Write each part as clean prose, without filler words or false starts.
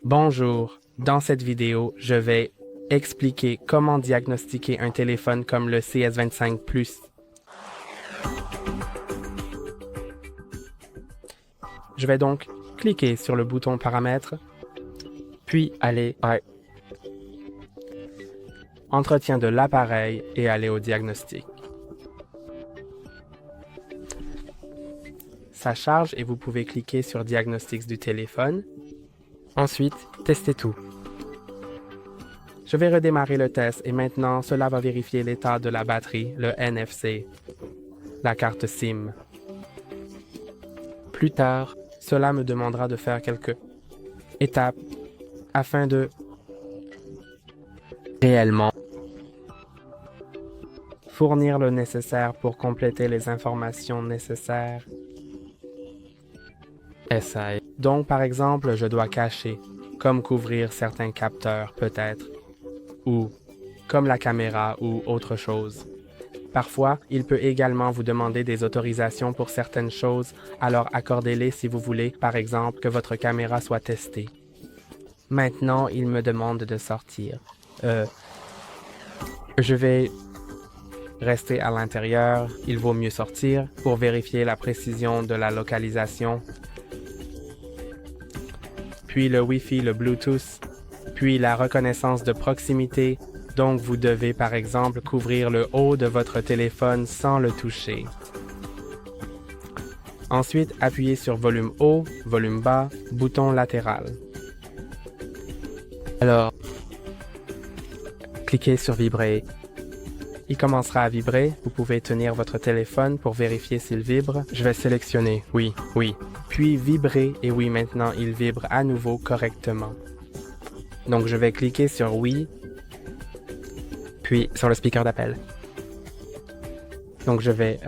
Bonjour, dans cette vidéo, je vais expliquer comment diagnostiquer un téléphone comme le CS25 Plus. Je vais donc cliquer sur le bouton Paramètres, puis aller à Entretien de l'appareil et aller au diagnostic. Ça charge et vous pouvez cliquer sur Diagnostics du téléphone. Ensuite, testez tout. Je vais redémarrer le test et maintenant, cela va vérifier l'état de la batterie, le NFC, la carte SIM. Plus tard, cela me demandera de faire quelques étapes afin de réellement fournir le nécessaire pour compléter les informations nécessaires. Essaye. Donc, par exemple, je dois cacher, comme couvrir certains capteurs peut-être, ou comme la caméra ou autre chose. Parfois, il peut également vous demander des autorisations pour certaines choses, alors accordez-les si vous voulez, par exemple, que votre caméra soit testée. Maintenant, il me demande de sortir. Je vais rester à l'intérieur, il vaut mieux sortir pour vérifier la précision de la localisation. Puis le Wi-Fi, le Bluetooth, puis la reconnaissance de proximité. Donc, vous devez par exemple couvrir le haut de votre téléphone sans le toucher. Ensuite, appuyez sur volume haut, volume bas, bouton latéral. Alors, cliquez sur vibrer. Il commencera à vibrer. Vous pouvez tenir votre téléphone pour vérifier s'il vibre. Je vais sélectionner oui, oui. Puis vibrer et oui, maintenant il vibre à nouveau correctement. Donc je vais cliquer sur oui, puis sur le speaker d'appel. Donc je vais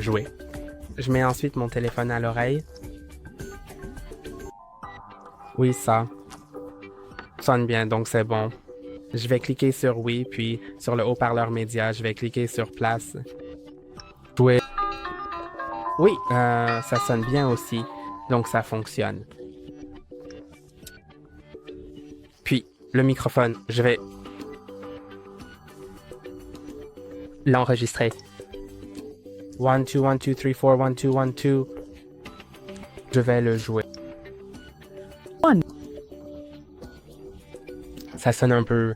jouer. Je mets ensuite mon téléphone à l'oreille. Oui, ça sonne bien, donc c'est bon. Je vais cliquer sur oui, puis sur le haut-parleur média, je vais cliquer sur place. Jouer. Oui, ça sonne bien aussi, donc ça fonctionne. Puis, le microphone, je vais l'enregistrer. 1, 2, 1, 2, 3, 4, 1, 2, 1, 2. Je vais le jouer. Ça sonne un peu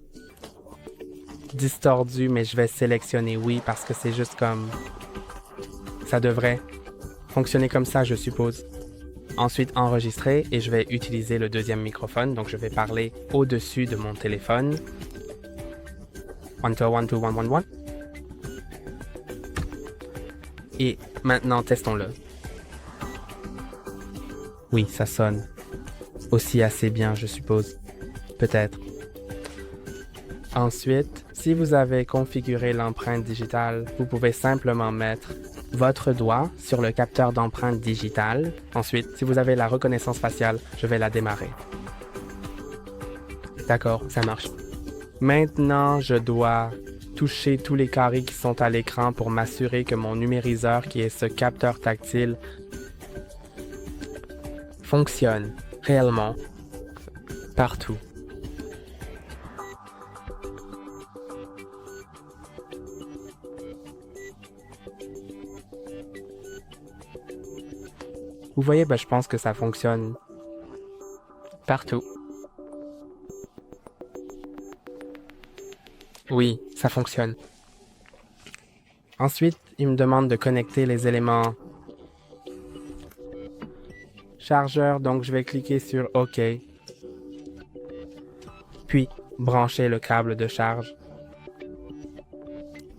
distordu, mais je vais sélectionner oui parce que c'est juste comme... Ça devrait fonctionner comme ça, je suppose. Ensuite, enregistrer et je vais utiliser le deuxième microphone. Donc, je vais parler au-dessus de mon téléphone. 1, 2, 1, 2, 1, 1, 1. Et maintenant, testons-le. Oui, ça sonne aussi assez bien, je suppose. Peut-être. Ensuite, si vous avez configuré l'empreinte digitale, vous pouvez simplement mettre votre doigt sur le capteur d'empreinte digitale. Ensuite, si vous avez la reconnaissance faciale, je vais la démarrer. D'accord, ça marche. Maintenant, je dois toucher tous les carrés qui sont à l'écran pour m'assurer que mon numériseur, qui est ce capteur tactile, fonctionne réellement partout. Vous voyez, je pense que ça fonctionne partout. Oui, ça fonctionne. Ensuite, il me demande de connecter les éléments chargeur, donc je vais cliquer sur OK. Puis, brancher le câble de charge.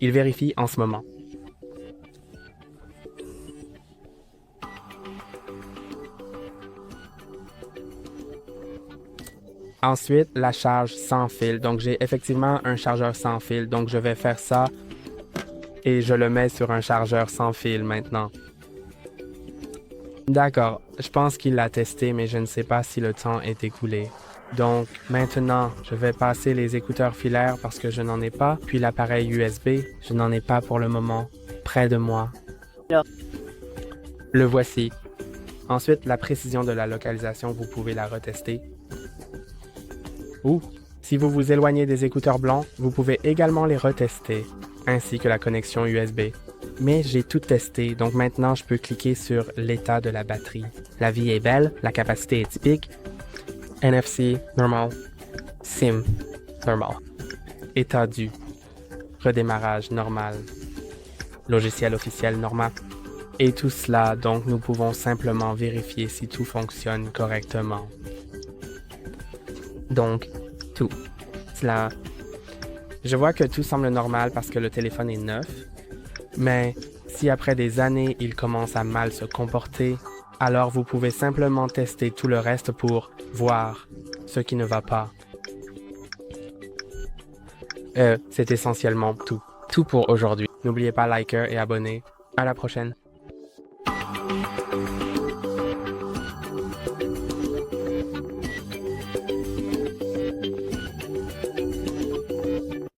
Il vérifie en ce moment. Ensuite, la charge sans fil. Donc, j'ai effectivement un chargeur sans fil. Donc, je vais faire ça et je le mets sur un chargeur sans fil maintenant. D'accord. Je pense qu'il l'a testé, mais je ne sais pas si le temps est écoulé. Donc, maintenant, je vais passer les écouteurs filaires parce que je n'en ai pas. Puis l'appareil USB, je n'en ai pas pour le moment. Près de moi. Le voici. Ensuite, la précision de la localisation, vous pouvez la retester. Ou, si vous vous éloignez des écouteurs blancs, vous pouvez également les retester, ainsi que la connexion USB. Mais j'ai tout testé, donc maintenant je peux cliquer sur l'état de la batterie. La vie est belle, la capacité est typique. NFC, normal. SIM, normal. État du. Redémarrage, normal. Logiciel officiel, normal. Et tout cela, donc nous pouvons simplement vérifier si tout fonctionne correctement. Donc, tout. Cela. Je vois que tout semble normal parce que le téléphone est neuf, mais si après des années il commence à mal se comporter, alors vous pouvez simplement tester tout le reste pour voir ce qui ne va pas. C'est essentiellement tout. Tout pour aujourd'hui. N'oubliez pas liker et abonner. À la prochaine.